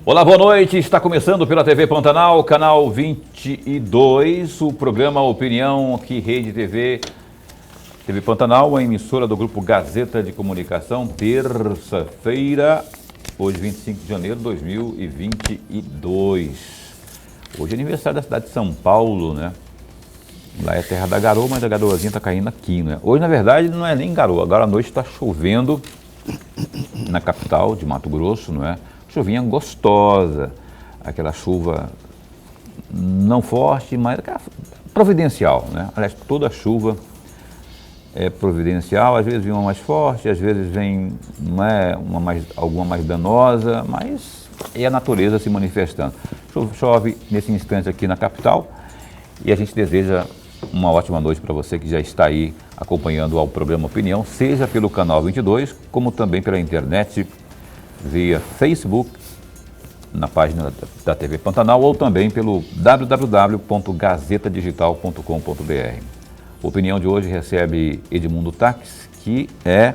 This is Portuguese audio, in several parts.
Olá, boa noite. Está começando pela TV Pantanal, canal 22, o programa Opinião aqui, Rede TV. TV Pantanal, a emissora do Grupo Gazeta de Comunicação, terça-feira, hoje 25 de janeiro de 2022. Hoje é aniversário da cidade de São Paulo, né? Lá é terra da garoa, mas a garoazinha está caindo aqui, né? Hoje, na verdade, não é nem garoa, agora à noite está chovendo na capital de Mato Grosso, não é? Chuvinha gostosa, aquela chuva não forte, mas providencial, né? Aliás, toda chuva é providencial, às vezes vem uma mais forte, às vezes vem alguma mais danosa, mas é a natureza se manifestando. Chove nesse instante aqui na capital e a gente deseja uma ótima noite para você que já está aí acompanhando o programa Opinião, seja pelo canal 22, como também pela internet, via Facebook, na página da TV Pantanal, ou também pelo www.gazetadigital.com.br. A Opinião de hoje recebe Edmundo Taques, que é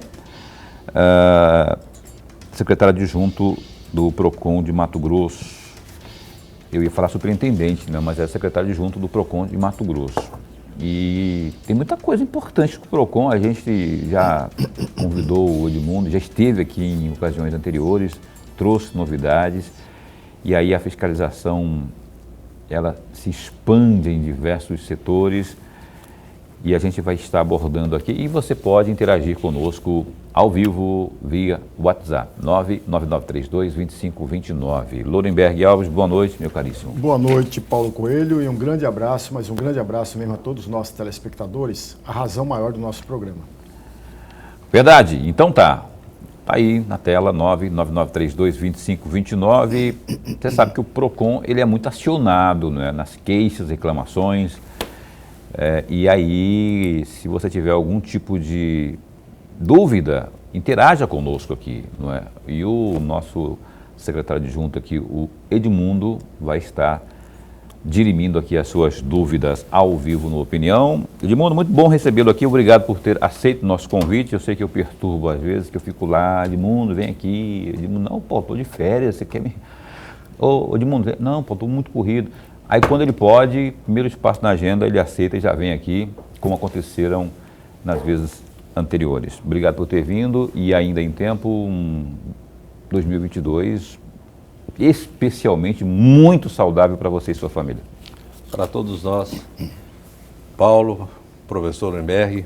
secretário adjunto do PROCON de Mato Grosso. Eu ia falar superintendente, né, mas é secretário adjunto do PROCON de Mato Grosso. E tem muita coisa importante com o PROCON, a gente já convidou o Edmundo, já esteve aqui em ocasiões anteriores, trouxe novidades, e aí a fiscalização, ela se expande em diversos setores, e a gente vai estar abordando aqui, e você pode interagir conosco ao vivo via WhatsApp, 99932-2529. Lorenberg Alves, boa noite, meu caríssimo. Boa noite, Paulo Coelho, e um grande abraço, mas um grande abraço mesmo a todos os nossos telespectadores, a razão maior do nosso programa. Verdade, então tá aí na tela, 99932-2529. Você sabe que o PROCON, ele é muito acionado, né, nas queixas, reclamações, e aí, se você tiver algum tipo de dúvida, interaja conosco aqui, não é? E o nosso secretário adjunto aqui, o Edmundo, vai estar dirimindo aqui as suas dúvidas ao vivo no Opinião. Edmundo, muito bom recebê-lo aqui, obrigado por ter aceito o nosso convite. Eu sei que eu perturbo às vezes, que eu fico lá, Edmundo, vem aqui. Edmundo, não, pô, tô de férias, você quer me... Ô, Edmundo, não, pô, tô muito corrido. Aí quando ele pode, primeiro espaço na agenda, ele aceita e já vem aqui, como aconteceram nas vezes anteriores. Obrigado por ter vindo e ainda em tempo, 2022, especialmente muito saudável para você e sua família. Para todos nós, Paulo, professor Lorenberg,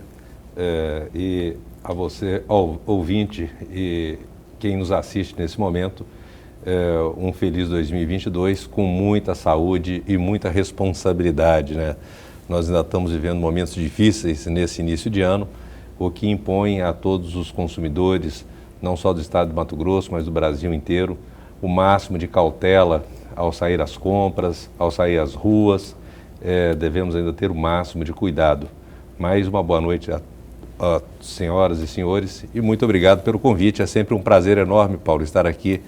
e a você, ouvinte e quem nos assiste nesse momento, um feliz 2022 com muita saúde e muita responsabilidade, né? Nós ainda estamos vivendo momentos difíceis nesse início de ano, o que impõe a todos os consumidores, não só do estado de Mato Grosso, mas do Brasil inteiro, o máximo de cautela ao sair às compras, ao sair às ruas. Devemos ainda ter o máximo de cuidado. Mais uma boa noite a senhoras e senhores e muito obrigado pelo convite. É sempre um prazer enorme, Paulo, estar aqui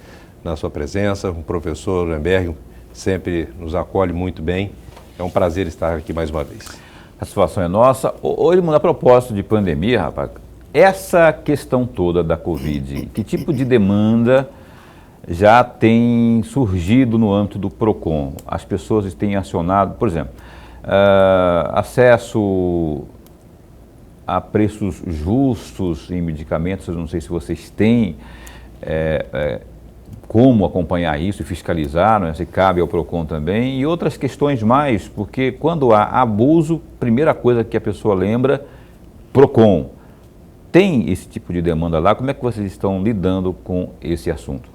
na sua presença. O professor Lorenberg sempre nos acolhe muito bem. É um prazer estar aqui mais uma vez. A situação é nossa. Hoje, a propósito de pandemia, rapaz, essa questão toda da Covid, que tipo de demanda já tem surgido no âmbito do PROCON? As pessoas têm acionado, por exemplo, acesso a preços justos em medicamentos, eu não sei se vocês têm como acompanhar isso e fiscalizar, né, se cabe ao PROCON também, e outras questões mais, porque quando há abuso, primeira coisa que a pessoa lembra, PROCON. Tem esse tipo de demanda lá? Como é que vocês estão lidando com esse assunto?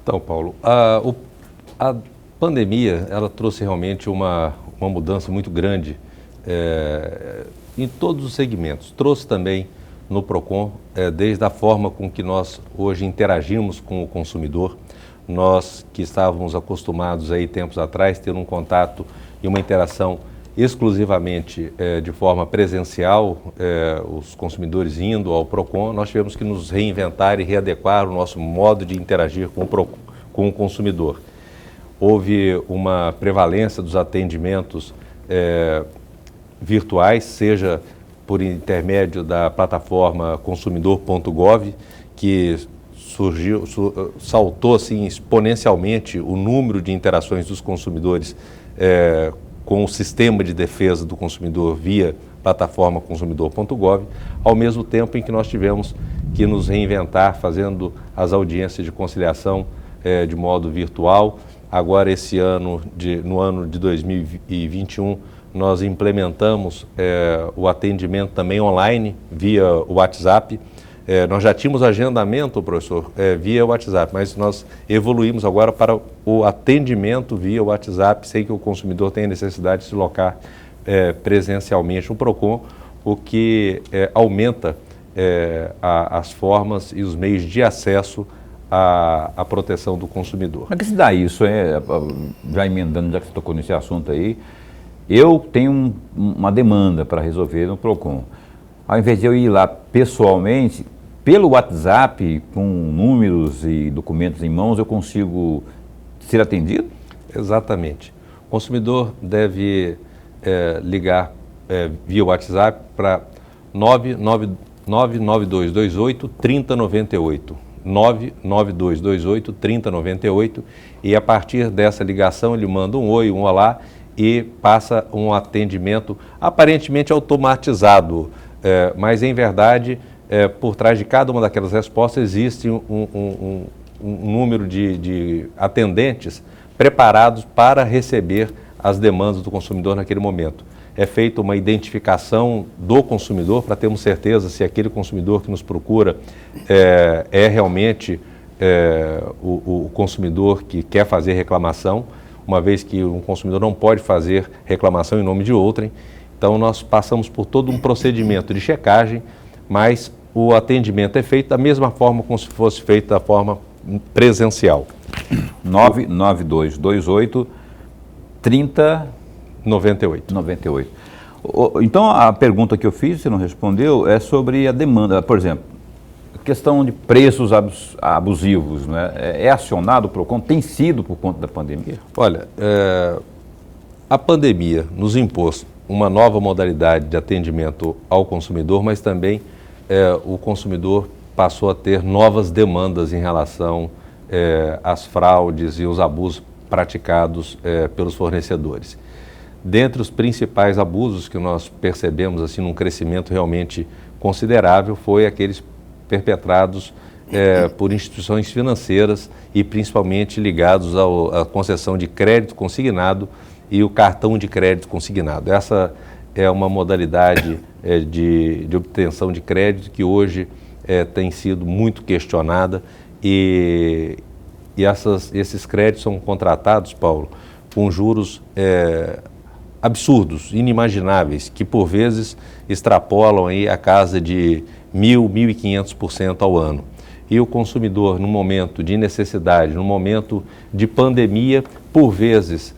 Então, Paulo, a pandemia, ela trouxe realmente uma mudança muito grande em todos os segmentos. Trouxe também no PROCON, desde a forma com que nós hoje interagimos com o consumidor. Nós que estávamos acostumados aí tempos atrás ter um contato e uma interação exclusivamente de forma presencial, os consumidores indo ao PROCON, nós tivemos que nos reinventar e readequar o nosso modo de interagir com o consumidor. Houve uma prevalência dos atendimentos virtuais, seja por intermédio da plataforma consumidor.gov, que saltou assim, exponencialmente o número de interações dos consumidores com o sistema de defesa do consumidor via plataforma consumidor.gov, ao mesmo tempo em que nós tivemos que nos reinventar, fazendo as audiências de conciliação de modo virtual. Agora, no ano de 2021, nós implementamos o atendimento também online via WhatsApp. Nós já tínhamos agendamento, professor, via WhatsApp, mas nós evoluímos agora para o atendimento via WhatsApp, sem que o consumidor tenha necessidade de se locar presencialmente no PROCON, o que aumenta as formas e os meios de acesso à proteção do consumidor. Como é que se dá isso? Já emendando, já que você tocou nesse assunto aí, eu tenho uma demanda para resolver no PROCON. Ao invés de eu ir lá pessoalmente, pelo WhatsApp, com números e documentos em mãos, eu consigo ser atendido? Exatamente. O consumidor deve ligar via WhatsApp para 99228 3098. 99228 3098, e a partir dessa ligação ele manda um oi, um olá e passa um atendimento aparentemente automatizado, mas em verdade por trás de cada uma daquelas respostas existe um número de atendentes preparados para receber as demandas do consumidor naquele momento. É feita uma identificação do consumidor para termos certeza se aquele consumidor que nos procura é realmente o consumidor que quer fazer reclamação, uma vez que um consumidor não pode fazer reclamação em nome de outrem. Então nós passamos por todo um procedimento de checagem, mas o atendimento é feito da mesma forma como se fosse feito da forma presencial. 99228 3098. Então, a pergunta que eu fiz, você não respondeu, é sobre a demanda. Por exemplo, questão de preços abusivos, né? É acionado o PROCON? Tem sido por conta da pandemia? Olha, a pandemia nos impôs uma nova modalidade de atendimento ao consumidor, mas também o consumidor passou a ter novas demandas em relação às fraudes e os abusos praticados pelos fornecedores. Dentre os principais abusos que nós percebemos assim num crescimento realmente considerável foi aqueles perpetrados por instituições financeiras e principalmente ligados à concessão de crédito consignado e o cartão de crédito consignado. Essa é uma modalidade de obtenção de crédito que hoje tem sido muito questionada e esses créditos são contratados, Paulo, com juros absurdos, inimagináveis, que por vezes extrapolam aí a casa de 1.500% ao ano. E o consumidor, no momento de necessidade, no momento de pandemia, por vezes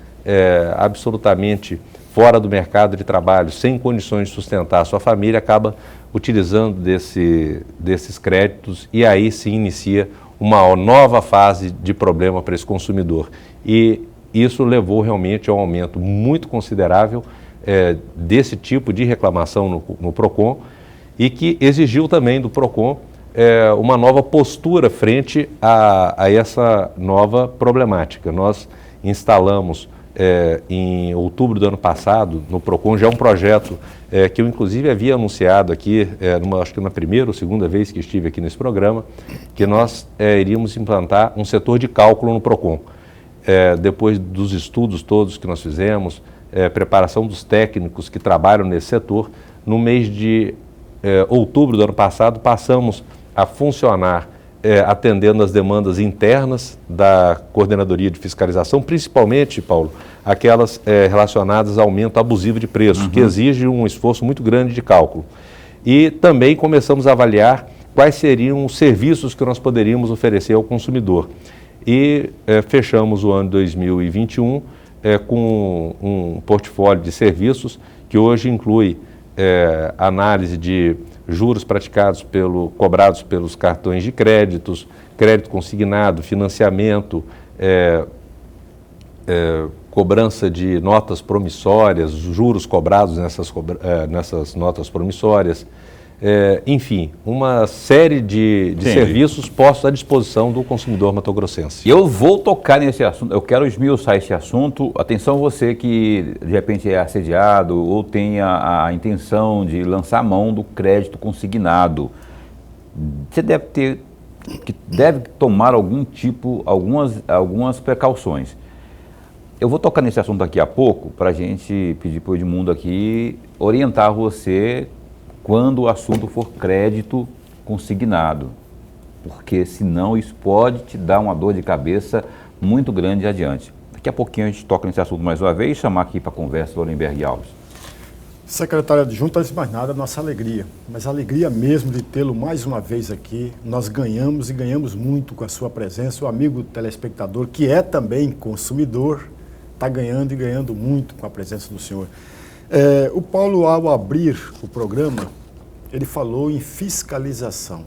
absolutamente fora do mercado de trabalho, sem condições de sustentar a sua família, acaba utilizando desses créditos e aí se inicia uma nova fase de problema para esse consumidor. E isso levou realmente a um aumento muito considerável desse tipo de reclamação no PROCON e que exigiu também do PROCON uma nova postura frente a essa nova problemática. Nós instalamos em outubro do ano passado no PROCON já um projeto que eu inclusive havia anunciado aqui, acho que na primeira ou segunda vez que estive aqui nesse programa, que nós iríamos implantar um setor de cálculo no PROCON. Depois dos estudos todos que nós fizemos, preparação dos técnicos que trabalham nesse setor, no mês de outubro do ano passado passamos a funcionar atendendo as demandas internas da Coordenadoria de Fiscalização, principalmente, Paulo, aquelas relacionadas ao aumento abusivo de preço, que exige um esforço muito grande de cálculo. E também começamos a avaliar quais seriam os serviços que nós poderíamos oferecer ao consumidor. E fechamos o ano de 2021 com um portfólio de serviços que hoje inclui análise de juros cobrados pelos cartões de créditos, crédito consignado, financiamento, cobrança de notas promissórias, juros cobrados nessas notas promissórias, enfim, uma série de serviços postos à disposição do consumidor matogrossense. Eu vou tocar nesse assunto, eu quero esmiuçar esse assunto. Atenção você que de repente é assediado ou tem a intenção de lançar mão do crédito consignado. Você deve tomar algumas precauções. Eu vou tocar nesse assunto daqui a pouco para a gente pedir para o Edmundo aqui orientar você quando o assunto for crédito consignado, porque senão isso pode te dar uma dor de cabeça muito grande adiante. Daqui a pouquinho a gente toca nesse assunto mais uma vez e chamar aqui para a conversa o Lorenberg Alves. Secretário adjunto, antes de mais nada, nossa alegria, mas a alegria mesmo de tê-lo mais uma vez aqui. Nós ganhamos e ganhamos muito com a sua presença. O amigo telespectador, que é também consumidor, está ganhando e ganhando muito com a presença do senhor. O Paulo, ao abrir o programa, ele falou em fiscalização.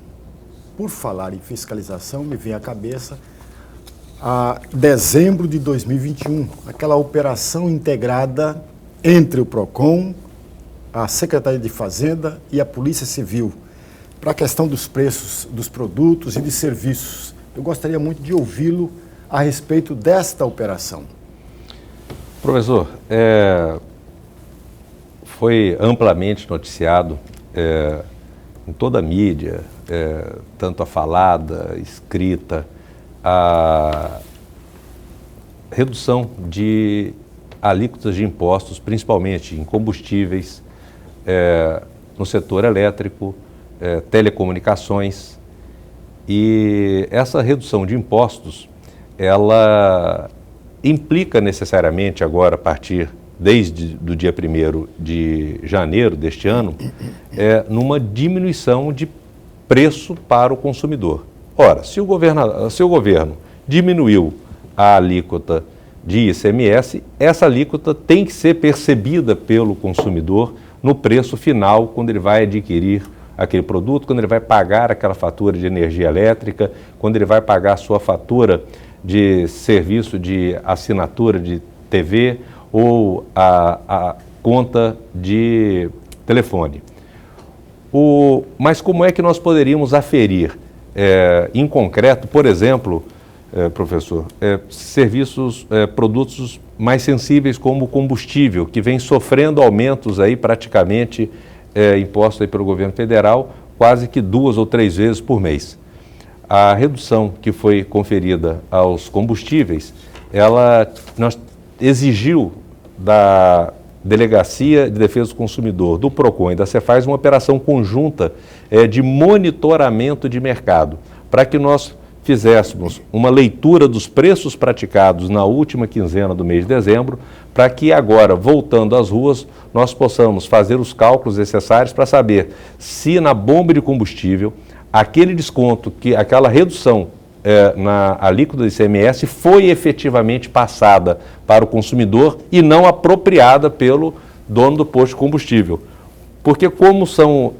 Por falar em fiscalização, me vem à cabeça a dezembro de 2021, aquela operação integrada entre o PROCON, a Secretaria de Fazenda e a Polícia Civil, para a questão dos preços dos produtos e de serviços. Eu gostaria muito de ouvi-lo a respeito desta operação. Professor, foi amplamente noticiado em toda a mídia, tanto a falada, escrita, a redução de alíquotas de impostos, principalmente em combustíveis, no setor elétrico, telecomunicações. E essa redução de impostos, ela implica necessariamente agora, a partir desde o dia 1º de janeiro deste ano, numa diminuição de preço para o consumidor. Ora, se o governo diminuiu a alíquota de ICMS, essa alíquota tem que ser percebida pelo consumidor no preço final, quando ele vai adquirir aquele produto, quando ele vai pagar aquela fatura de energia elétrica, quando ele vai pagar a sua fatura de serviço de assinatura de TV ou a conta de telefone. Mas como é que nós poderíamos aferir, em concreto, por exemplo, professor, produtos mais sensíveis como o combustível, que vem sofrendo aumentos aí praticamente impostos aí pelo governo federal, quase que 2 ou 3 vezes por mês. A redução que foi conferida aos combustíveis, nós exigiu da Delegacia de Defesa do Consumidor, do PROCON e da Cefaz uma operação conjunta de monitoramento de mercado, para que nós fizéssemos uma leitura dos preços praticados na última quinzena do mês de dezembro, para que agora, voltando às ruas, nós possamos fazer os cálculos necessários para saber se na bomba de combustível aquele desconto, aquela redução na alíquota do ICMS foi efetivamente passada para o consumidor e não apropriada pelo dono do posto de combustível. Porque como são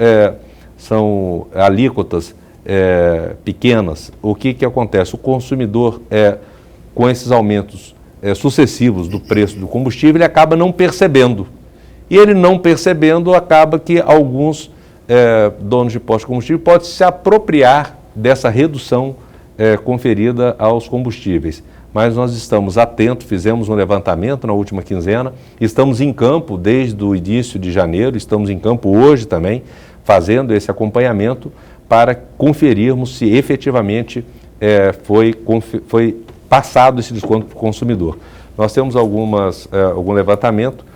alíquotas pequenas, o que acontece? O consumidor, com esses aumentos sucessivos do preço do combustível, ele acaba não percebendo. E ele não percebendo, acaba que alguns donos de postos de combustível podem se apropriar dessa redução conferida aos combustíveis. Mas nós estamos atentos, fizemos um levantamento na última quinzena, estamos em campo desde o início de janeiro, estamos em campo hoje também, fazendo esse acompanhamento para conferirmos se efetivamente foi passado esse desconto para o consumidor. Nós temos algum levantamento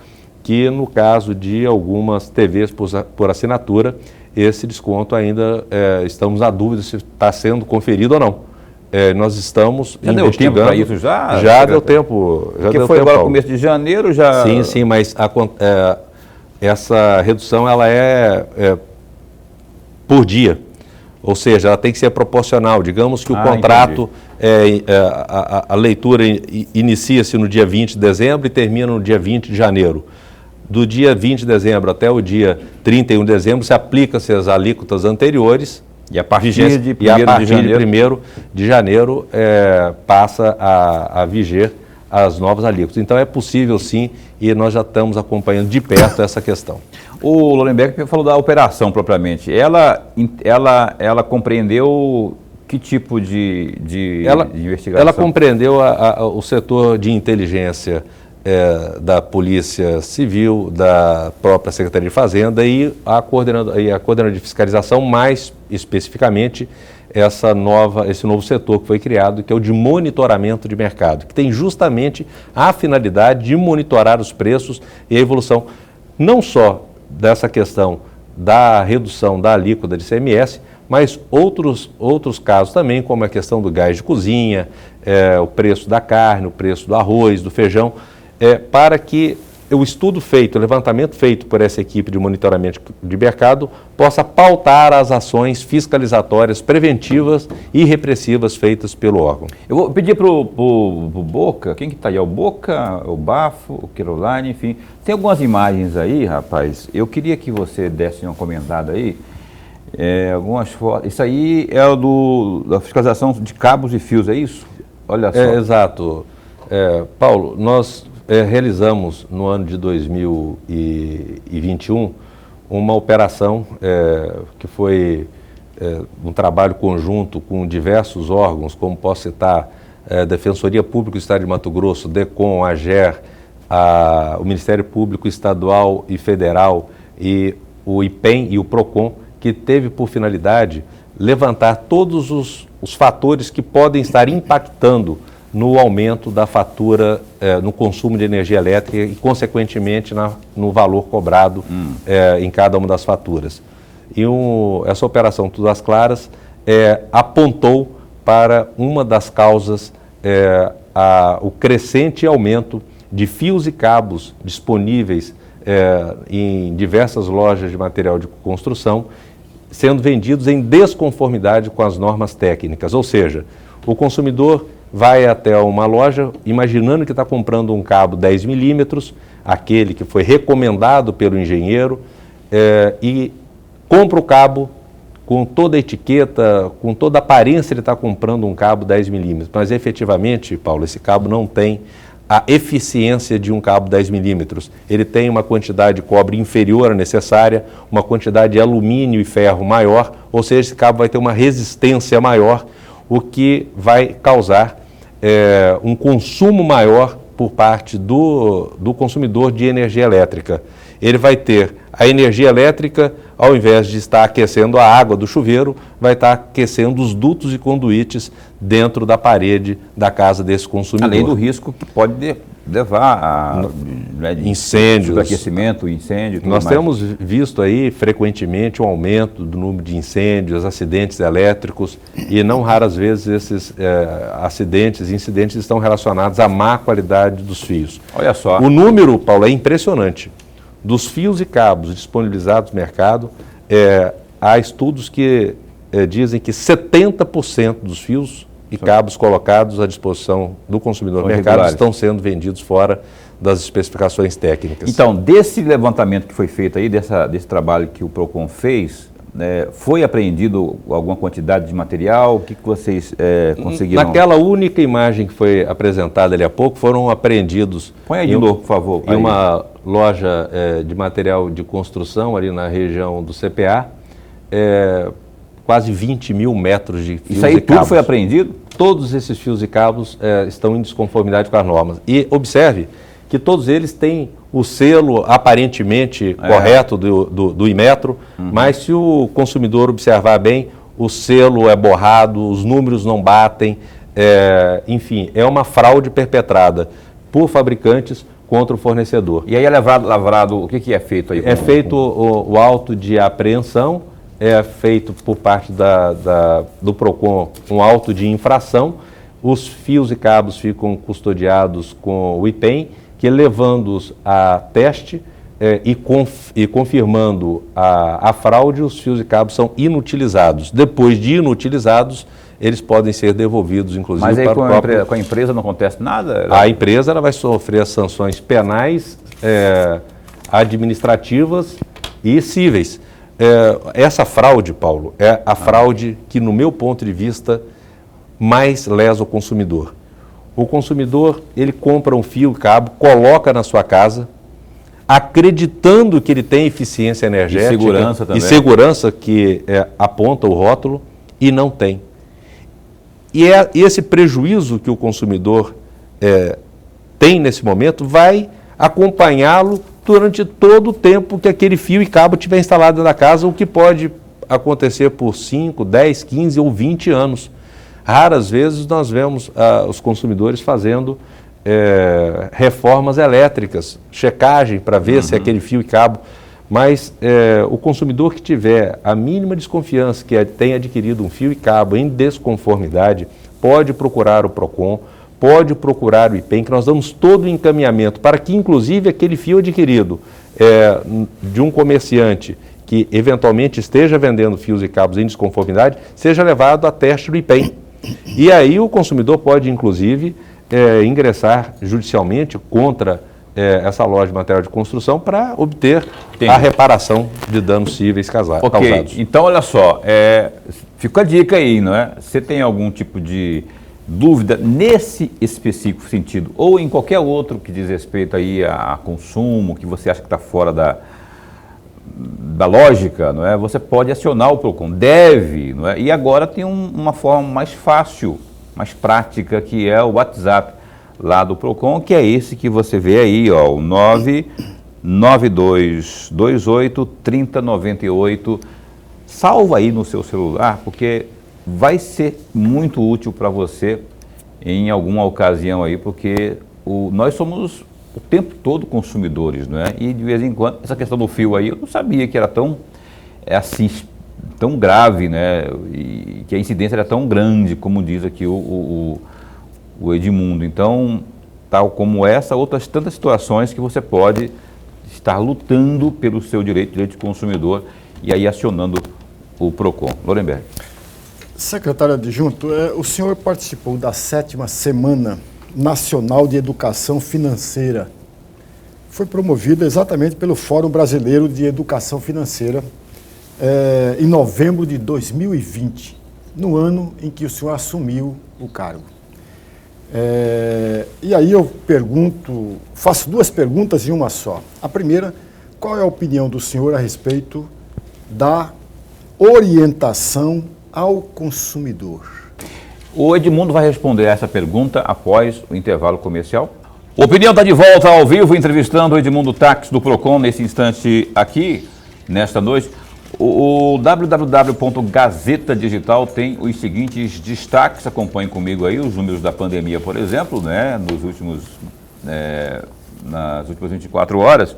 que, no caso de algumas TVs por assinatura, esse desconto ainda estamos na dúvida se está sendo conferido ou não. Nós estamos investigando. Deu tempo para isso já? Já deu tempo. Porque foi agora no começo de janeiro já... Sim, mas essa redução ela por dia. Ou seja, ela tem que ser proporcional. Digamos que o contrato, a leitura inicia-se no dia 20 de dezembro e termina no dia 20 de janeiro. Do dia 20 de dezembro até o dia 31 de dezembro se aplica-se as alíquotas anteriores. E a partir de 1º de janeiro passa a viger as novas alíquotas. Então é possível sim, e nós já estamos acompanhando de perto essa questão. O Lorenberg falou da operação propriamente. Ela compreendeu que tipo de investigação? Ela compreendeu o setor de inteligência da Polícia Civil, da própria Secretaria de Fazenda e a coordenadora de fiscalização, mais especificamente esse novo setor que foi criado, que é o de monitoramento de mercado, que tem justamente a finalidade de monitorar os preços e a evolução, não só dessa questão da redução da alíquota de ICMS, mas outros casos também, como a questão do gás de cozinha, o preço da carne, o preço do arroz, do feijão, para que o estudo feito, o levantamento feito por essa equipe de monitoramento de mercado possa pautar as ações fiscalizatórias preventivas e repressivas feitas pelo órgão. Eu vou pedir para o Boca, quem que está aí? É o Boca, o Bafo, o Caroline, enfim. Tem algumas imagens aí, rapaz. Eu queria que você desse uma comentada aí. Algumas fotos. Isso aí é da fiscalização de cabos e fios, é isso? Olha só. Exato. Paulo, nós realizamos no ano de 2021 uma operação que foi um trabalho conjunto com diversos órgãos, como posso citar Defensoria Pública do Estado de Mato Grosso, DECOM, AGER, o Ministério Público Estadual e Federal e o IPEM e o PROCON, que teve por finalidade levantar todos os fatores que podem estar impactando no aumento da fatura, no consumo de energia elétrica e, consequentemente, no valor cobrado em cada uma das faturas. E essa operação Tudo às Claras apontou para uma das causas, o crescente aumento de fios e cabos disponíveis em diversas lojas de material de construção, sendo vendidos em desconformidade com as normas técnicas, ou seja, o consumidor vai até uma loja imaginando que está comprando um cabo 10 milímetros, aquele que foi recomendado pelo engenheiro, e compra o cabo com toda a etiqueta, com toda a aparência, ele está comprando um cabo 10 milímetros. Mas efetivamente, Paulo, esse cabo não tem a eficiência de um cabo 10 milímetros. Ele tem uma quantidade de cobre inferior à necessária, uma quantidade de alumínio e ferro maior, ou seja, esse cabo vai ter uma resistência maior, o que vai causar um consumo maior por parte do consumidor de energia elétrica. Ele vai ter a energia elétrica, ao invés de estar aquecendo a água do chuveiro, vai estar aquecendo os dutos e conduítes dentro da parede da casa desse consumidor. Além do risco que pode levar a incêndios, superaquecimento, incêndio. Nós temos visto aí frequentemente um aumento do número de incêndios, acidentes elétricos, e não raras vezes esses incidentes estão relacionados à má qualidade dos fios. Olha só. O número, Paulo, é impressionante. Dos fios e cabos disponibilizados no mercado, há estudos que dizem que 70% dos fios e cabos colocados à disposição do consumidor no mercado estão sendo vendidos fora das especificações técnicas. Então, desse levantamento que foi feito aí, desse trabalho que o PROCON fez, foi apreendido alguma quantidade de material? O que vocês conseguiram? Naquela única imagem que foi apresentada ali há pouco, foram apreendidos... Põe aí de novo, por favor. Em uma loja de material de construção ali na região do CPA, quase 20 mil metros de fios e cabos. Isso aí tudo foi apreendido? Todos esses fios e cabos estão em desconformidade com as normas. E observe que todos eles têm o selo aparentemente correto do Inmetro, mas se o consumidor observar bem, o selo é borrado, os números não batem, enfim, é uma fraude perpetrada por fabricantes contra o fornecedor. E aí é lavrado, o que é feito aí? É feito o auto de apreensão, é feito por parte do PROCON um auto de infração, os fios e cabos ficam custodiados com o IPEM, que levando-os a teste e confirmando a fraude, os fios e cabos são inutilizados. Depois de inutilizados, eles podem ser devolvidos, inclusive, mas aí para com a empresa não acontece nada? A empresa ela vai sofrer as sanções penais, administrativas e cíveis. Essa fraude, Paulo, é a fraude que, no meu ponto de vista, mais lesa o consumidor. O consumidor, ele compra um fio, cabo, coloca na sua casa, acreditando que ele tem eficiência energética e segurança também. E segurança que aponta o rótulo e não tem. E esse prejuízo que o consumidor tem nesse momento vai acompanhá-lo durante todo o tempo que aquele fio e cabo estiver instalado na casa, o que pode acontecer por 5, 10, 15 ou 20 anos. Raras vezes nós vemos os consumidores fazendo reformas elétricas, checagem para ver se aquele fio e cabo, mas o consumidor que tiver a mínima desconfiança que tenha adquirido um fio e cabo em desconformidade, pode procurar o PROCON, pode procurar o IPEM, que nós damos todo o encaminhamento para que, inclusive, aquele fio adquirido de um comerciante que eventualmente esteja vendendo fios e cabos em desconformidade, seja levado a teste do IPEM. E aí o consumidor pode, inclusive, ingressar judicialmente contra essa loja de material de construção para obter a reparação de danos cíveis causados. Ok, então olha só, fica a dica aí, não é? Você tem algum tipo de dúvida nesse específico sentido, ou em qualquer outro que diz respeito aí a consumo, que você acha que está fora da lógica, não é? Você pode acionar o PROCON, deve, não é? E agora tem uma forma mais fácil, mais prática, que é o WhatsApp lá do PROCON, que é esse que você vê aí, ó, o 99228 3098. Salva aí no seu celular, porque vai ser muito útil para você em alguma ocasião aí, porque nós somos o tempo todo consumidores, não é? E de vez em quando, essa questão do fio aí, eu não sabia que era tão grave, né? E que a incidência era tão grande, como diz aqui o Edmundo. Então, tal como essa, outras tantas situações que você pode estar lutando pelo seu direito de consumidor e aí acionando o PROCON. Lorenberg. Secretário Adjunto, o senhor participou da 7ª Semana Nacional de Educação Financeira. Foi promovida exatamente pelo Fórum Brasileiro de Educação Financeira em novembro de 2020, no ano em que o senhor assumiu o cargo. E aí eu faço duas perguntas em uma só. A primeira, qual é a opinião do senhor a respeito da orientação ao consumidor? O Edmundo vai responder essa pergunta após o intervalo comercial. O Opinião está de volta ao vivo, entrevistando o Edmundo Tax do PROCON nesse instante aqui, nesta noite. O www.Gazeta Digital tem os seguintes destaques, acompanhem comigo aí os números da pandemia, por exemplo, né, nas últimas 24 horas,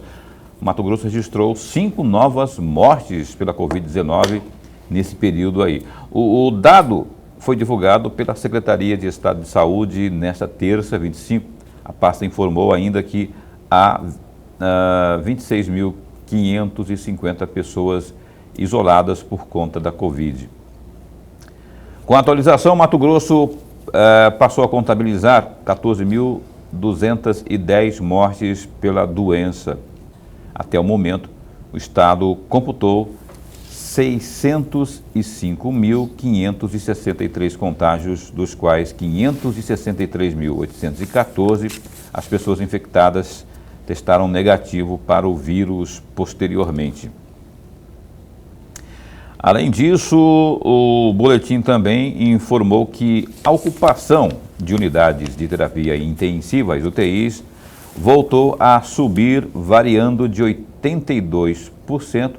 Mato Grosso registrou 5 novas mortes pela Covid-19 nesse período aí. O dado foi divulgado pela Secretaria de Estado de Saúde nesta terça, 25. A pasta informou ainda que há 26.550 pessoas isoladas por conta da Covid. Com a atualização, Mato Grosso passou a contabilizar 14.210 mortes pela doença. Até o momento, o Estado computou 605.563 contágios, dos quais 563.814 as pessoas infectadas testaram negativo para o vírus posteriormente. Além disso, o boletim também informou que a ocupação de unidades de terapia intensiva, as UTIs, voltou a subir, variando de 82%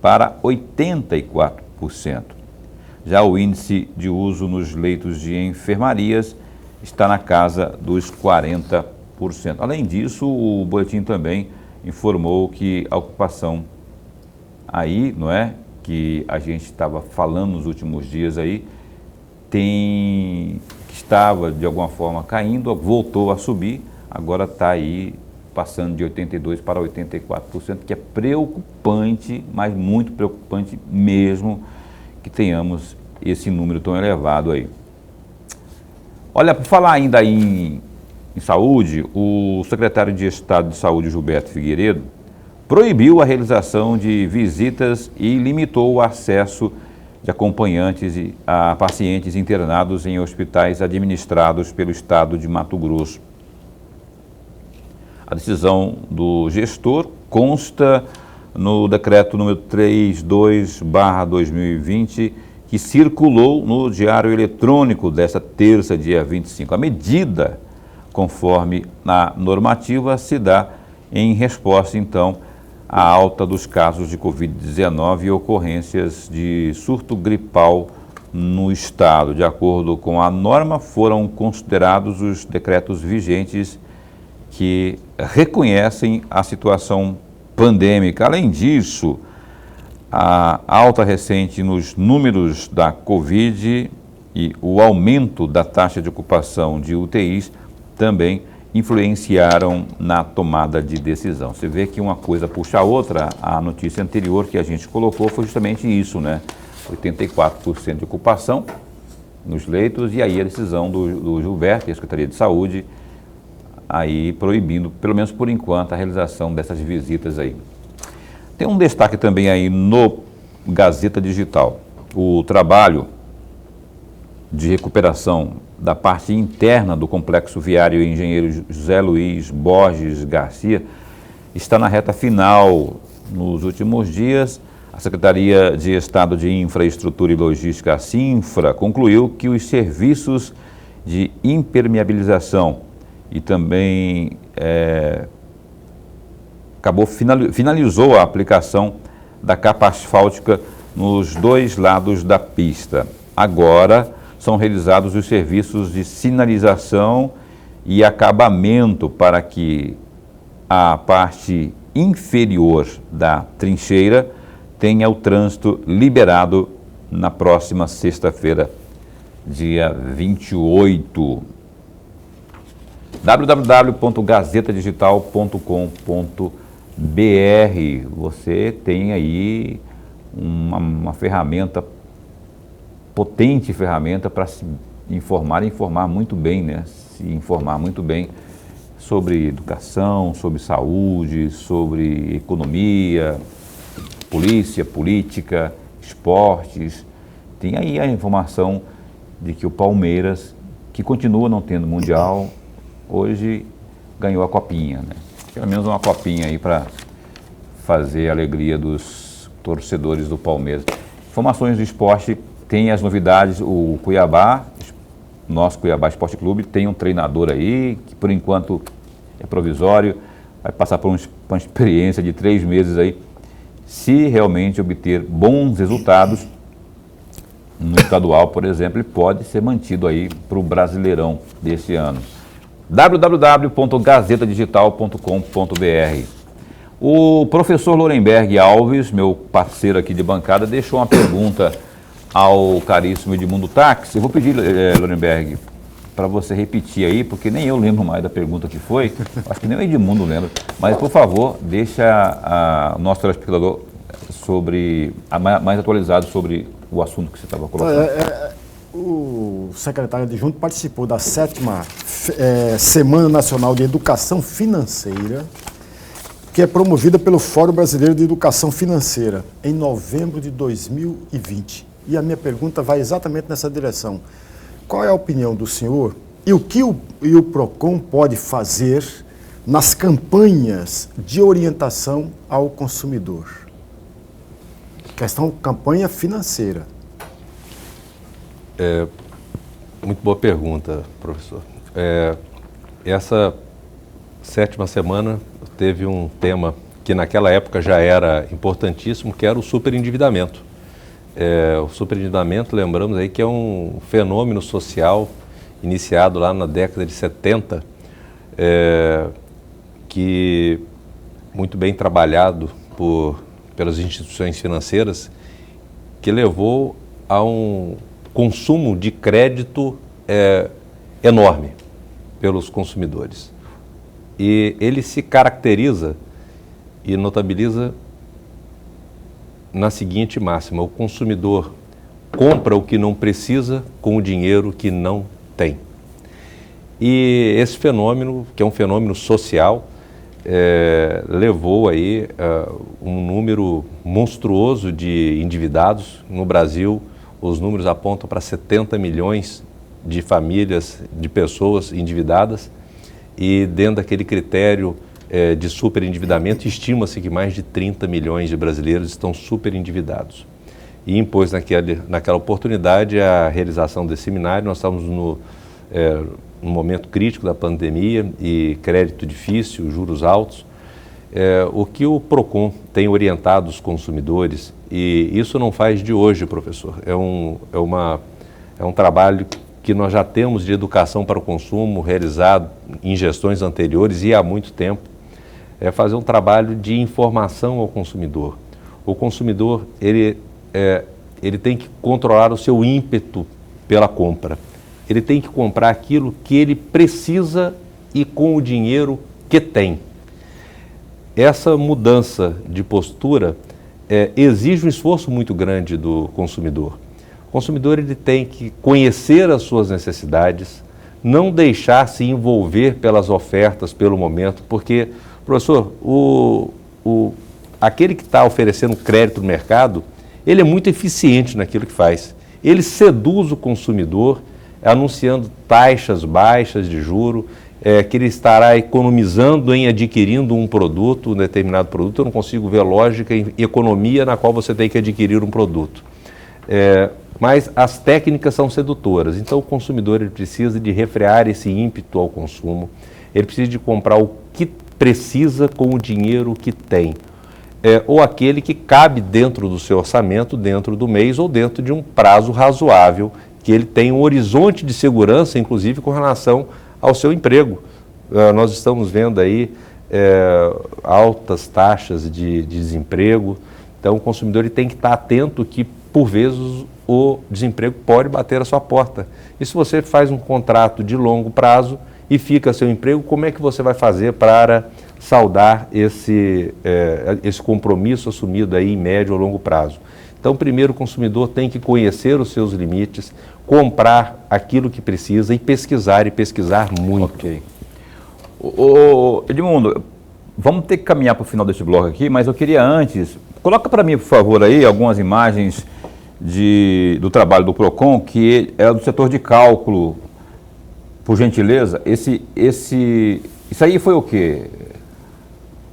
para 84%. Já o índice de uso nos leitos de enfermarias está na casa dos 40%. Além disso, o boletim também informou que a ocupação aí, não é, que a gente estava falando nos últimos dias aí, que estava de alguma forma caindo, voltou a subir, agora está aí passando de 82% para 84%, que é preocupante, mas muito preocupante mesmo que tenhamos esse número tão elevado aí. Olha, por falar ainda em saúde, o secretário de Estado de Saúde, Gilberto Figueiredo, proibiu a realização de visitas e limitou o acesso de acompanhantes a pacientes internados em hospitais administrados pelo Estado de Mato Grosso. A decisão do gestor consta no decreto número 32/2020, que circulou no Diário Eletrônico desta terça, dia 25. A medida, conforme a normativa, se dá em resposta, então, à alta dos casos de Covid-19 e ocorrências de surto gripal no Estado. De acordo com a norma, foram considerados os decretos vigentes que reconhecem a situação pandêmica. Além disso, a alta recente nos números da Covid e o aumento da taxa de ocupação de UTIs também influenciaram na tomada de decisão. Você vê que uma coisa puxa a outra. A notícia anterior que a gente colocou foi justamente isso, né? 84% de ocupação nos leitos, e aí a decisão do Gilberto e a Secretaria de Saúde aí proibindo, pelo menos por enquanto, a realização dessas visitas aí. Tem um destaque também aí no Gazeta Digital. O trabalho de recuperação da parte interna do Complexo Viário Engenheiro José Luiz Borges Garcia está na reta final. Nos últimos dias, a Secretaria de Estado de Infraestrutura e Logística, a SINFRA, concluiu que os serviços de impermeabilização e também finalizou a aplicação da capa asfáltica nos dois lados da pista. Agora são realizados os serviços de sinalização e acabamento para que a parte inferior da trincheira tenha o trânsito liberado na próxima sexta-feira, dia 28. www.gazetadigital.com.br. Você tem aí uma ferramenta, potente ferramenta para se informar muito bem, né? Se informar muito bem sobre educação, sobre saúde, sobre economia, polícia, política, esportes. Tem aí a informação de que o Palmeiras, que continua não tendo mundial, hoje ganhou a copinha, né? Pelo menos uma copinha aí para fazer a alegria dos torcedores do Palmeiras. Informações do esporte, tem as novidades, o Cuiabá, nosso Cuiabá Esporte Clube, tem um treinador aí, que por enquanto é provisório, vai passar por uma experiência de 3 meses aí. Se realmente obter bons resultados no estadual, por exemplo, ele pode ser mantido aí para o Brasileirão desse ano. www.gazetadigital.com.br. O professor Lorenberg Alves, meu parceiro aqui de bancada, deixou uma pergunta ao caríssimo Edmundo Táxi. Eu vou pedir, Lorenberg, para você repetir aí, porque nem eu lembro mais da pergunta que foi, acho que nem o Edmundo lembra, mas por favor, deixa o nosso telespectador mais atualizado sobre o assunto que você estava colocando. O secretário adjunto participou da 7ª Semana Nacional de Educação Financeira, que é promovida pelo Fórum Brasileiro de Educação Financeira, em novembro de 2020. E a minha pergunta vai exatamente nessa direção. Qual é a opinião do senhor e o que o PROCON pode fazer nas campanhas de orientação ao consumidor? Campanha financeira. Muito boa pergunta, professor. Essa 7ª semana teve um tema que naquela época já era importantíssimo, que era o superendividamento. O superendividamento, lembramos aí que é um fenômeno social iniciado lá na década de 70, que muito bem trabalhado pelas instituições financeiras, que levou a um consumo de crédito enorme pelos consumidores. E ele se caracteriza e notabiliza na seguinte máxima: o consumidor compra o que não precisa com o dinheiro que não tem. E esse fenômeno, que é um fenômeno social, levou aí um número monstruoso de endividados. No Brasil, os números apontam para 70 milhões de famílias, de pessoas endividadas, e dentro daquele critério de superendividamento. Estima-se que mais de 30 milhões de brasileiros estão superendividados. E impôs naquela oportunidade a realização desse seminário. Nós estávamos no momento crítico da pandemia e crédito difícil, juros altos. O que o PROCON tem orientado os consumidores, e isso não faz de hoje, professor, é um trabalho que nós já temos de educação para o consumo realizado em gestões anteriores e há muito tempo, é fazer um trabalho de informação ao consumidor. O consumidor, ele tem que controlar o seu ímpeto pela compra. Ele tem que comprar aquilo que ele precisa e com o dinheiro que tem. Essa mudança de postura exige um esforço muito grande do consumidor. O consumidor ele tem que conhecer as suas necessidades, não deixar se envolver pelas ofertas, pelo momento, porque, professor, aquele que está oferecendo crédito no mercado, ele é muito eficiente naquilo que faz. Ele seduz o consumidor anunciando taxas baixas de juro, que ele estará economizando em adquirindo um produto, um determinado produto. Eu não consigo ver lógica em economia na qual você tem que adquirir um produto. Mas as técnicas são sedutoras, então o consumidor ele precisa de refrear esse ímpeto ao consumo, ele precisa de comprar o que precisa com o dinheiro que tem, ou aquele que cabe dentro do seu orçamento, dentro do mês ou dentro de um prazo razoável, que ele tem um horizonte de segurança, inclusive com relação ao seu emprego. Nós estamos vendo aí altas taxas de desemprego, então o consumidor ele tem que estar atento que, por vezes, o desemprego pode bater a sua porta. E se você faz um contrato de longo prazo e fica seu emprego, como é que você vai fazer para saldar esse compromisso assumido aí em médio ou longo prazo? Então, primeiro, o consumidor tem que conhecer os seus limites, comprar aquilo que precisa e pesquisar muito. Ok. Edmundo, vamos ter que caminhar para o final deste bloco aqui, mas eu queria antes, coloca para mim, por favor, aí algumas imagens do trabalho do PROCON, que é do setor de cálculo, por gentileza. Isso aí foi o quê?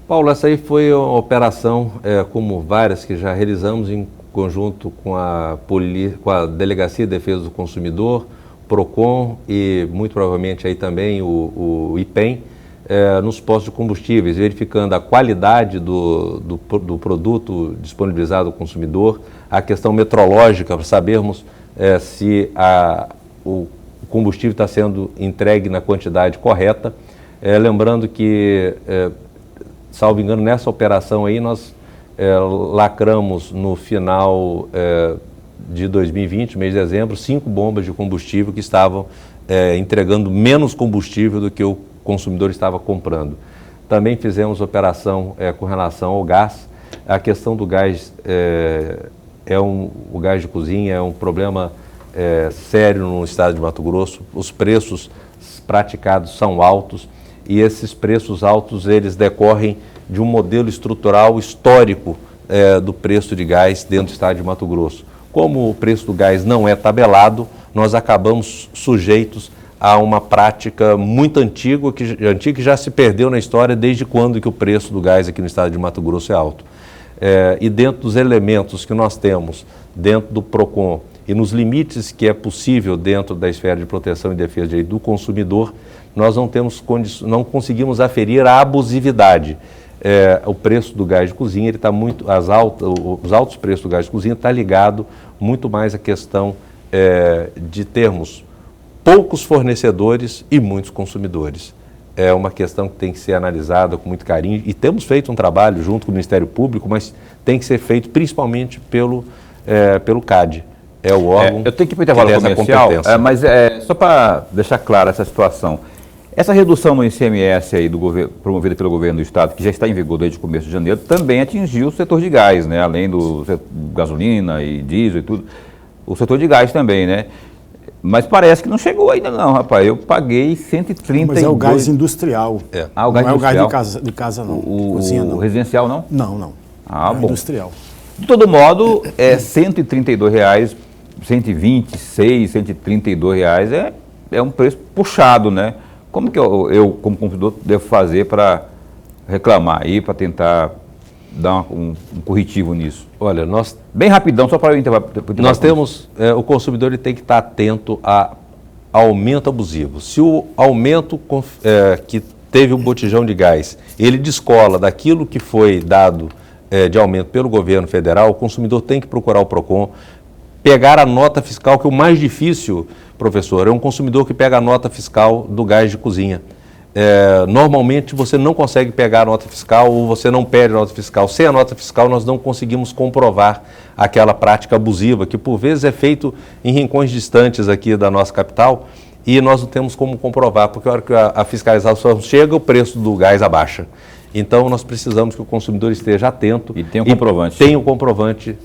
Paulo, essa aí foi uma operação, como várias que já realizamos em conjunto com a Delegacia de Defesa do Consumidor, PROCON e muito provavelmente aí também o IPEM, nos postos de combustíveis, verificando a qualidade do produto disponibilizado ao consumidor, a questão metrológica, para sabermos se o combustível está sendo entregue na quantidade correta. Lembrando que, salvo engano, nessa operação aí nós lacramos no final de 2020, mês de dezembro, 5 bombas de combustível que estavam entregando menos combustível do que o consumidor estava comprando. Também fizemos operação com relação ao gás. A questão do gás, o gás de cozinha é um problema sério no estado de Mato Grosso. Os preços praticados são altos e esses preços altos eles decorrem de um modelo estrutural histórico do preço de gás dentro do estado de Mato Grosso. Como o preço do gás não é tabelado, nós acabamos sujeitos a uma prática muito antiga que já se perdeu na história desde quando que o preço do gás aqui no estado de Mato Grosso é alto. E dentro dos elementos que nós temos dentro do PROCON e nos limites que é possível dentro da esfera de proteção e defesa de direito do consumidor, nós não conseguimos aferir a abusividade. O preço do gás de cozinha, ele está os altos preços do gás de cozinha está ligado muito mais à questão de termos poucos fornecedores e muitos consumidores. É uma questão que tem que ser analisada com muito carinho e temos feito um trabalho junto com o Ministério Público, mas tem que ser feito principalmente pelo CAD. É o órgão eu tenho que ir para o intervalo comercial, mas só para deixar clara essa situação. Essa redução no ICMS aí promovida pelo governo do estado, que já está em vigor desde o começo de janeiro, também atingiu o setor de gás, né? Além do gasolina e diesel e tudo, o setor de gás também, né? Mas parece que não chegou ainda não, rapaz. Eu paguei 132... Mas é o gás industrial. O gás não industrial. É o gás de casa não. Cozinha não. O residencial não? Não. Bom. Industrial. De todo modo, R$ 132, 126, R$ 132 é um preço puxado, né? Como que eu como consumidor, devo fazer para reclamar aí para tentar dar um corretivo nisso? Olha, Bem rapidão, só para eu nós temos, o consumidor ele tem que estar atento a aumento abusivo. Se o aumento que teve um botijão de gás, ele descola daquilo que foi dado de aumento pelo governo federal, o consumidor tem que procurar o PROCON, pegar a nota fiscal, que é o mais difícil, professor, é um consumidor que pega a nota fiscal do gás de cozinha. Normalmente você não consegue pegar a nota fiscal ou você não pede a nota fiscal. Sem a nota fiscal nós não conseguimos comprovar aquela prática abusiva que por vezes é feito em rincões distantes aqui da nossa capital e nós não temos como comprovar, porque a hora que a fiscalização chega, o preço do gás abaixa. Então nós precisamos que o consumidor esteja atento e tenha um comprovante. Tenha um comprovante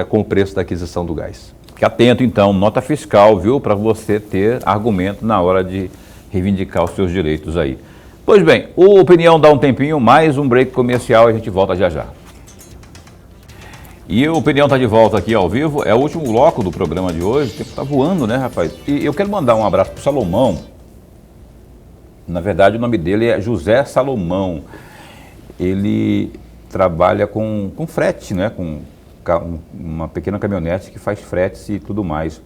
com o preço da aquisição do gás. Fique atento então, nota fiscal, viu, para você ter argumento na hora de reivindicar os seus direitos aí. Pois bem, o Opinião dá um tempinho, mais um break comercial e a gente volta já já. E o Opinião está de volta aqui ao vivo, é o último bloco do programa de hoje, o tempo está voando, né, rapaz? E eu quero mandar um abraço para o Salomão. Na verdade, o nome dele é José Salomão. Ele trabalha com frete, né, com uma pequena caminhonete que faz fretes e tudo mais.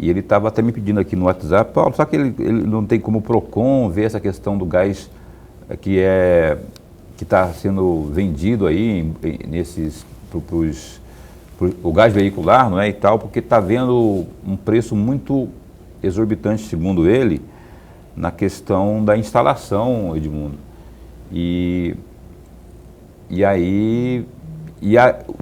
E ele estava até me pedindo aqui no WhatsApp, Paulo, só que ele não tem como o PROCON ver essa questão do gás que está sendo vendido aí o gás veicular, não é, e tal, porque está vendo um preço muito exorbitante, segundo ele, na questão da instalação, Edmundo.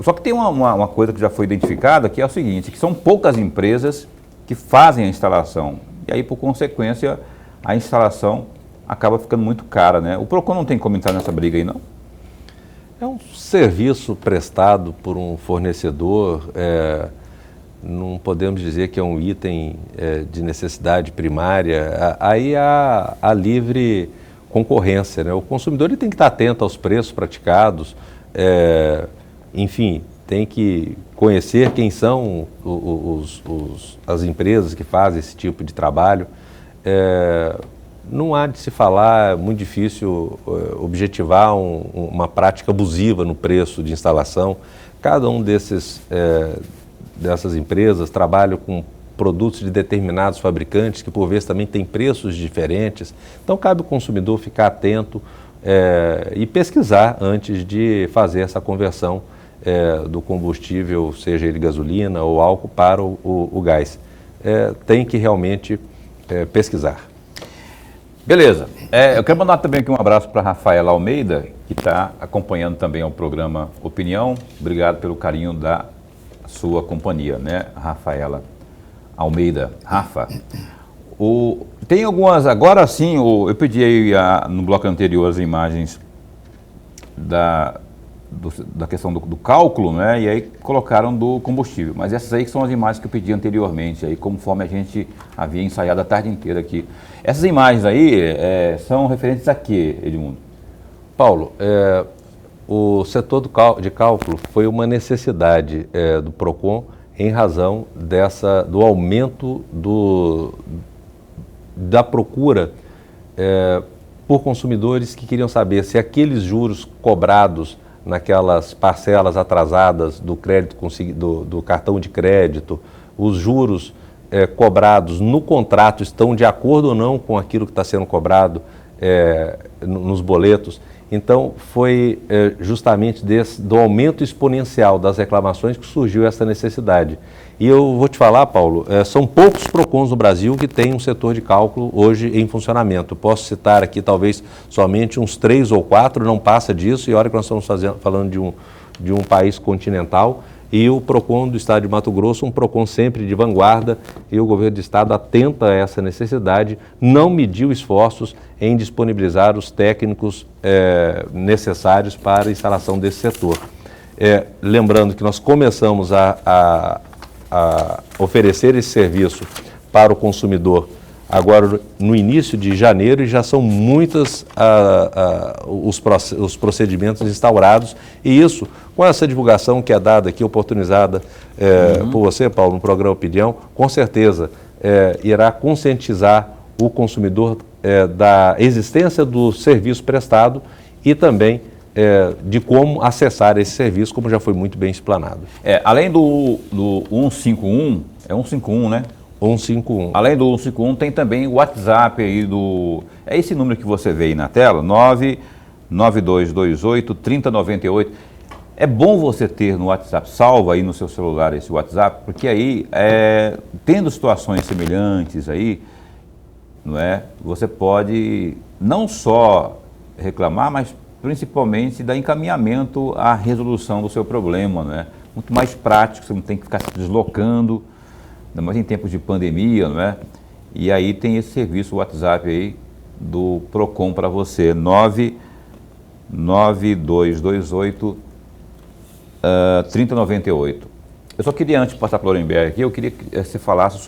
Só que tem uma coisa que já foi identificada, que é o seguinte, que são poucas empresas que fazem a instalação. E aí, por consequência, a instalação acaba ficando muito cara, né? O PROCON não tem como entrar nessa briga aí, não? É um serviço prestado por um fornecedor, não podemos dizer que é um item de necessidade primária, aí há livre concorrência, né? O consumidor ele tem que estar atento aos preços praticados, enfim, tem que conhecer quem são as empresas que fazem esse tipo de trabalho. Não há de se falar, é muito difícil objetivar uma prática abusiva no preço de instalação. Cada um dessas empresas trabalha com produtos de determinados fabricantes que por vezes também têm preços diferentes. Então cabe ao consumidor ficar atento e pesquisar antes de fazer essa conversão do combustível, seja ele gasolina ou álcool, para o gás. Tem que realmente pesquisar. Beleza. Eu quero mandar também aqui um abraço para a Rafaela Almeida, que está acompanhando também o programa Opinião. Obrigado pelo carinho da sua companhia, né, Rafaela Almeida. Rafa, tem algumas, agora sim, eu pedi aí no bloco anterior as imagens da questão do cálculo, né, e aí colocaram do combustível, mas essas aí são as imagens que eu pedi anteriormente, aí conforme a gente havia ensaiado a tarde inteira aqui. Essas imagens aí são referentes a quê, Edmundo? Paulo, o setor de cálculo foi uma necessidade do PROCON em razão do aumento da procura por consumidores que queriam saber se aqueles juros cobrados naquelas parcelas atrasadas do crédito do cartão de crédito, os juros cobrados no contrato estão de acordo ou não com aquilo que está sendo cobrado nos boletos. Então, foi justamente do aumento exponencial das reclamações que surgiu essa necessidade. E eu vou te falar, Paulo, são poucos PROCONs no Brasil que têm um setor de cálculo hoje em funcionamento. Posso citar aqui talvez somente uns 3 ou 4, não passa disso, e a hora que nós estamos falando de um país continental, e o PROCON do Estado de Mato Grosso, um PROCON sempre de vanguarda, e o governo do Estado, atento a essa necessidade, não mediu esforços em disponibilizar os técnicos necessários para a instalação desse setor. Lembrando que nós começamos a oferecer esse serviço para o consumidor agora no início de janeiro, e já são muitos os procedimentos instaurados, e isso, com essa divulgação que é dada aqui, oportunizada por você, Paulo, no programa Opinião, com certeza irá conscientizar o consumidor da existência do serviço prestado e também de como acessar esse serviço, como já foi muito bem explanado. Além do 151, é 151, né? 151. Além do 151, tem também o WhatsApp aí é esse número que você vê aí na tela, 99228-3098. É bom você ter no WhatsApp, salva aí no seu celular esse WhatsApp, porque aí, tendo situações semelhantes aí, não é? Você pode não só reclamar, mas principalmente dar encaminhamento à resolução do seu problema, não é? Muito mais prático, você não tem que ficar se deslocando, ainda mais em tempos de pandemia, não é? E aí tem esse serviço WhatsApp aí do Procon para você, 99228-3098. Eu só queria, antes de passar para o Lorenberg aqui, eu queria que você falasse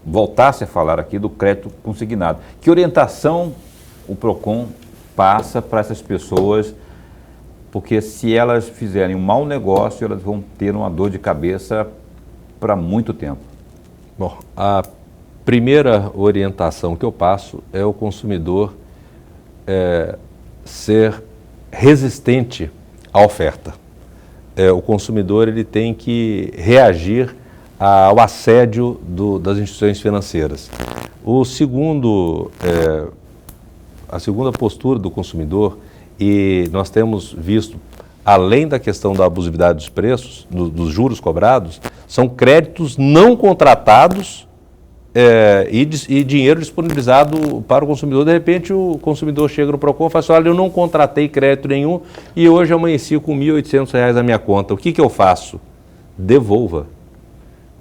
voltasse a falar aqui do crédito consignado. Que orientação o Procon passa para essas pessoas, porque se elas fizerem um mau negócio, elas vão ter uma dor de cabeça para muito tempo. Bom, a primeira orientação que eu passo é o consumidor ser resistente à oferta. O consumidor ele tem que reagir ao assédio das instituições financeiras. A segunda postura do consumidor, e nós temos visto, além da questão da abusividade dos preços, dos juros cobrados, são créditos não contratados e dinheiro disponibilizado para o consumidor. De repente o consumidor chega no Procon e fala assim, olha, eu não contratei crédito nenhum e hoje amanheci com R$ 1.800 na minha conta. O que eu faço? Devolva.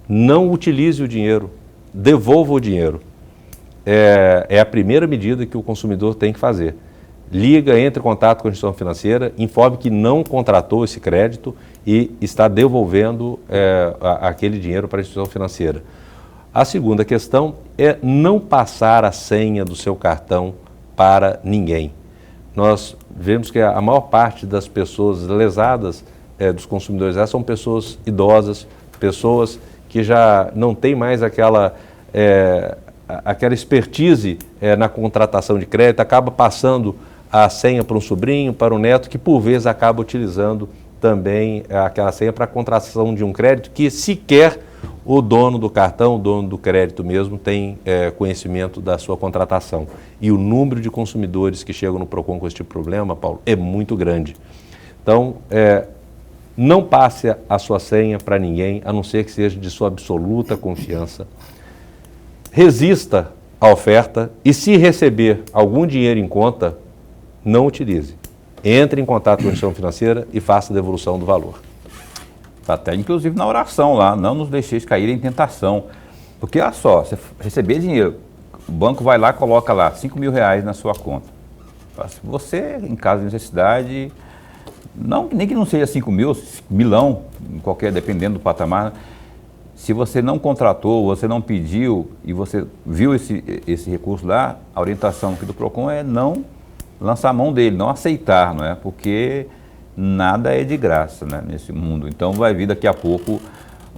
Não utilize o dinheiro. Devolva o dinheiro. É a primeira medida que o consumidor tem que fazer. Liga, entre em contato com a instituição financeira, informe que não contratou esse crédito e está devolvendo aquele dinheiro para a instituição financeira. A segunda questão é não passar a senha do seu cartão para ninguém. Nós vemos que a maior parte das pessoas lesadas, dos consumidores, são pessoas idosas, pessoas que já não têm mais aquela expertise na contratação de crédito, acaba passando a senha para um sobrinho, para um neto, que por vezes acaba utilizando também aquela senha para a contratação de um crédito que sequer o dono do cartão, o dono do crédito mesmo, tem conhecimento da sua contratação. E o número de consumidores que chegam no Procon com esse tipo de problema, Paulo, é muito grande. Então, não passe a sua senha para ninguém, a não ser que seja de sua absoluta confiança. Resista à oferta e, se receber algum dinheiro em conta, não utilize. Entre em contato com a instituição financeira e faça a devolução do valor. Até inclusive na oração lá, não nos deixeis cair em tentação. Porque olha só, você receber dinheiro, o banco vai lá e coloca lá R$ 5.000 na sua conta. Se você, em caso de necessidade, nem que não seja 5.000, milão, qualquer, dependendo do patamar, se você não contratou, você não pediu e você viu esse recurso lá, a orientação aqui do Procon é não lançar a mão dele, não aceitar, não é? Porque nada é de graça, né, nesse mundo. Então vai vir daqui a pouco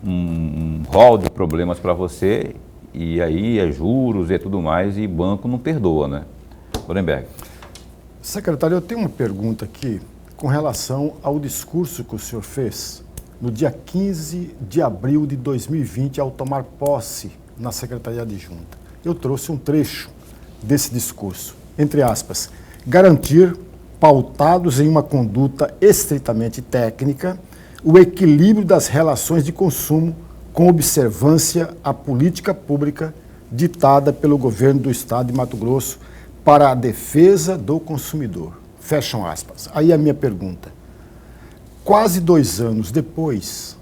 um rol de problemas para você e aí juros e tudo mais e banco não perdoa, né? Lorenberg. Secretário, eu tenho uma pergunta aqui com relação ao discurso que o senhor fez no dia 15 de abril de 2020 ao tomar posse na Secretaria Adjunta. Eu trouxe um trecho desse discurso, entre aspas, garantir, pautados em uma conduta estritamente técnica, o equilíbrio das relações de consumo com observância à política pública ditada pelo governo do Estado de Mato Grosso para a defesa do consumidor. Fecham aspas. Aí a minha pergunta. Quase 2 anos depois,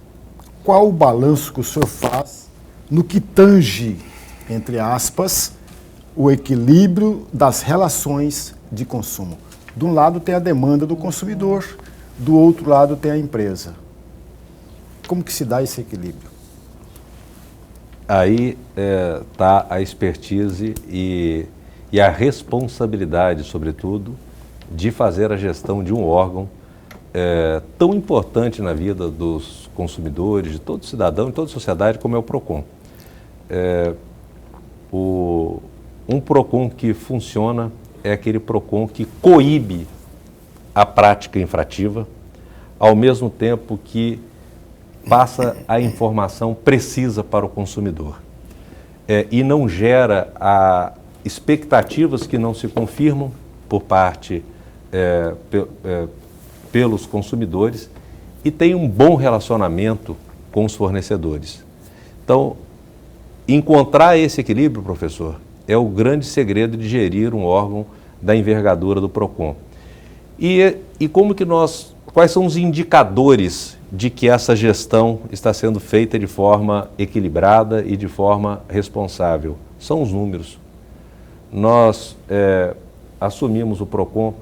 qual o balanço que o senhor faz no que tange, entre aspas, o equilíbrio das relações de consumo? De um lado tem a demanda do consumidor, do outro lado tem a empresa. Como que se dá esse equilíbrio? Aí está a expertise e a responsabilidade, sobretudo, de fazer a gestão de um órgão tão importante na vida dos consumidores, de todo cidadão, de toda a sociedade, como é o Procon. Um Procon que funciona é aquele Procon que coíbe a prática infrativa, ao mesmo tempo que passa a informação precisa para o consumidor. E não gera expectativas que não se confirmam por parte pelos consumidores e tem um bom relacionamento com os fornecedores. Então, encontrar esse equilíbrio, professor, é o grande segredo de gerir um órgão da envergadura do PROCON. E quais são os indicadores de que essa gestão está sendo feita de forma equilibrada e de forma responsável? São os números. Nós assumimos o PROCON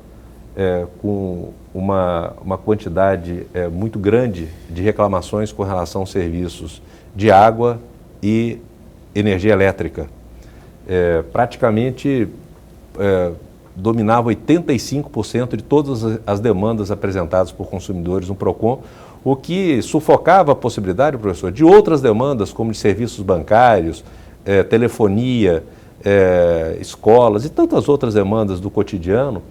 com uma quantidade muito grande de reclamações com relação aos serviços de água e energia elétrica. Praticamente dominava 85% de todas as demandas apresentadas por consumidores no PROCON, o que sufocava a possibilidade, professor, de outras demandas, como de serviços bancários, telefonia, escolas e tantas outras demandas do cotidiano,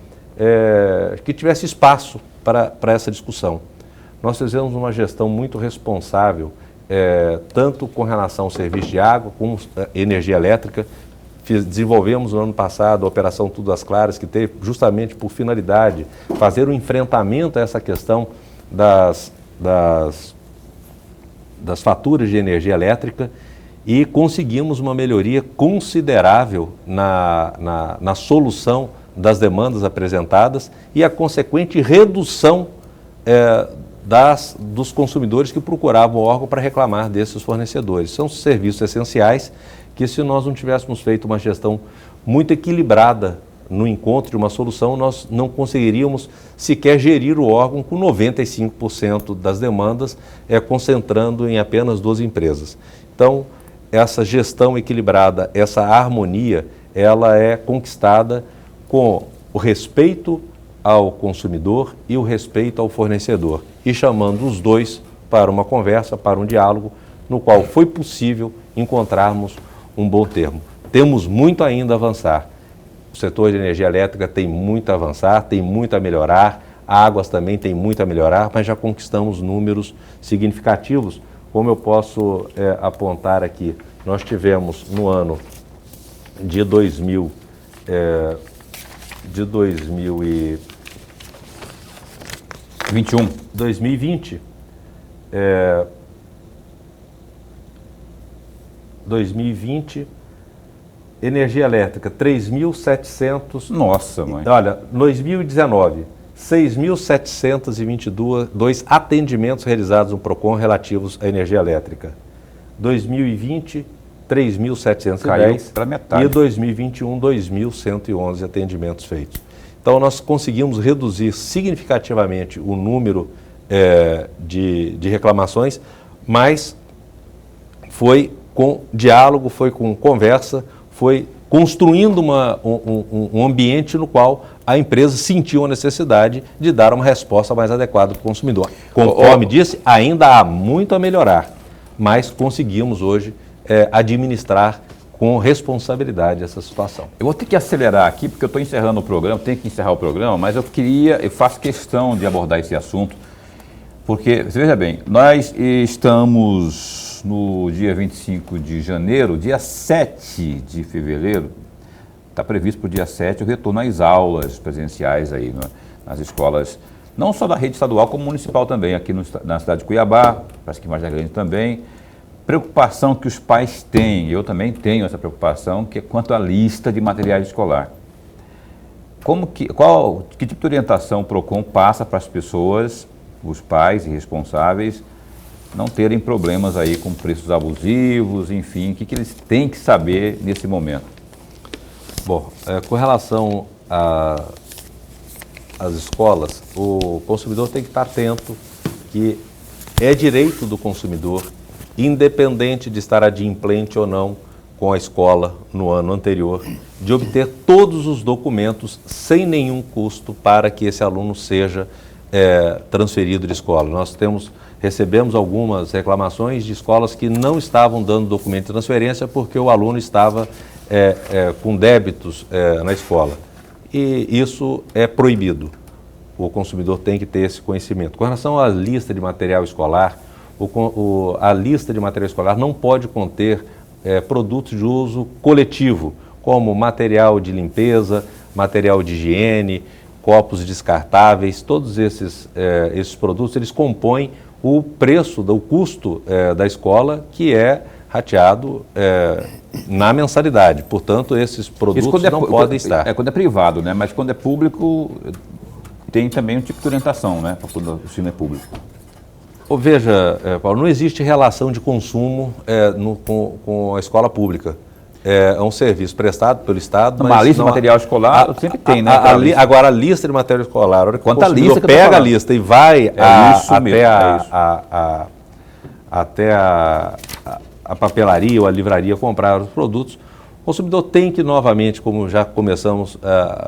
que tivesse espaço para essa discussão. Nós fizemos uma gestão muito responsável, tanto com relação ao serviço de água, como energia elétrica. Desenvolvemos no ano passado a Operação Tudo às Claras, que teve justamente por finalidade fazer um enfrentamento a essa questão das faturas de energia elétrica e conseguimos uma melhoria considerável na solução das demandas apresentadas e a consequente redução dos consumidores que procuravam o órgão para reclamar desses fornecedores. São serviços essenciais que, se nós não tivéssemos feito uma gestão muito equilibrada no encontro de uma solução, nós não conseguiríamos sequer gerir o órgão com 95% das demandas, concentrando em apenas 12 empresas. Então, essa gestão equilibrada, essa harmonia, ela é conquistada com o respeito ao consumidor e o respeito ao fornecedor, e chamando os dois para uma conversa, para um diálogo, no qual foi possível encontrarmos um bom termo. Temos muito ainda a avançar. O setor de energia elétrica tem muito a avançar, tem muito a melhorar, águas também tem muito a melhorar, mas já conquistamos números significativos. Como eu posso apontar aqui, nós tivemos no ano de 2021, 2020, energia elétrica, 3.700... Nossa, mãe. Olha, 2019, 6.722 atendimentos realizados no PROCON relativos à energia elétrica. 2020, 3.710. Pela metade. E 2021, 2.111 atendimentos feitos. Então, nós conseguimos reduzir significativamente o número de reclamações, mas foi com diálogo, foi com conversa, foi construindo um ambiente no qual a empresa sentiu a necessidade de dar uma resposta mais adequada para o consumidor. Conforme disse, ainda há muito a melhorar, mas conseguimos hoje administrar com responsabilidade essa situação. Eu vou ter que acelerar aqui, porque eu estou encerrando o programa, tenho que encerrar o programa, mas eu faço questão de abordar esse assunto, porque, veja bem, nós estamos no dia 25 de janeiro, dia 7 de fevereiro, está previsto para o dia 7 o retorno às aulas presenciais aí, nas escolas, não só da rede estadual, como municipal também, aqui na cidade de Cuiabá, parece que Vargem Grande também. Preocupação que os pais têm, eu também tenho essa preocupação, que é quanto à lista de material escolar. Que tipo de orientação o PROCON passa para as pessoas, os pais e responsáveis, não terem problemas aí com preços abusivos, enfim, o que eles têm que saber nesse momento? Bom, com relação às escolas, o consumidor tem que estar atento que é direito do consumidor, independente de estar adimplente ou não com a escola no ano anterior, de obter todos os documentos sem nenhum custo para que esse aluno seja transferido de escola. Nós recebemos algumas reclamações de escolas que não estavam dando documento de transferência porque o aluno estava com débitos na escola. E isso é proibido. o consumidor tem que ter esse conhecimento. Com relação à lista de material escolar, a lista de material escolar não pode conter produtos de uso coletivo, como material de limpeza, material de higiene, copos descartáveis. Todos esses produtos, eles compõem o preço, o custo da escola, que é rateado na mensalidade. Portanto, esses produtos não podem estar. Quando é privado, né? Mas quando é público, tem também um tipo de orientação, né? Para quando o ensino é público. Veja, Paulo, não existe relação de consumo com a escola pública. É um serviço prestado pelo Estado. Uma lista de material escolar sempre tem, né? Agora, a lista de material escolar, a hora que quanto o consumidor pega a lista e vai até a papelaria ou a livraria comprar os produtos, o consumidor tem que novamente, como já começamos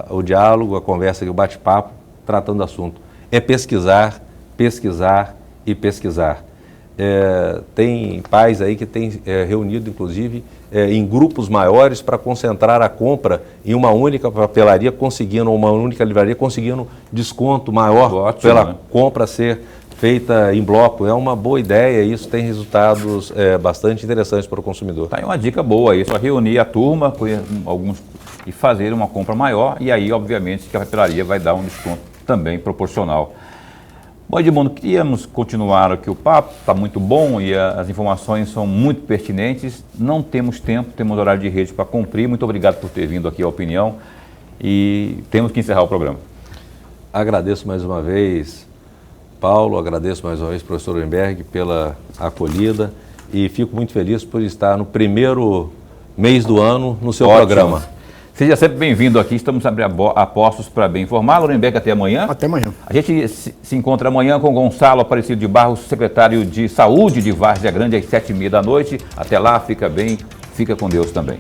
o diálogo, a conversa, o bate-papo, tratando do assunto, é pesquisar, pesquisar e pesquisar. Tem pais aí que têm reunido, inclusive, em grupos maiores para concentrar a compra em uma única papelaria, uma única livraria, conseguindo desconto maior pela compra ser feita em bloco. É uma boa ideia e isso tem resultados bastante interessantes para o consumidor. Tá aí uma dica boa aí, só reunir a turma com alguns e fazer uma compra maior e aí, obviamente, que a papelaria vai dar um desconto também proporcional. Bom, Edmundo, queríamos continuar aqui o papo, está muito bom e as informações são muito pertinentes. Não temos tempo, temos horário de rede para cumprir. Muito obrigado por ter vindo aqui à opinião e temos que encerrar o programa. Agradeço mais uma vez, Paulo, agradeço mais uma vez, professor Weinberg, pela acolhida e fico muito feliz por estar no primeiro mês do ano no seu programa. Seja sempre bem-vindo aqui, estamos abrindo apostos para bem informar. Lorenberg, até amanhã. Até amanhã. A gente se encontra amanhã com Gonçalo Aparecido de Barros, secretário de Saúde de Várzea Grande, às 7h30 da noite. Até lá, fica bem, fica com Deus também.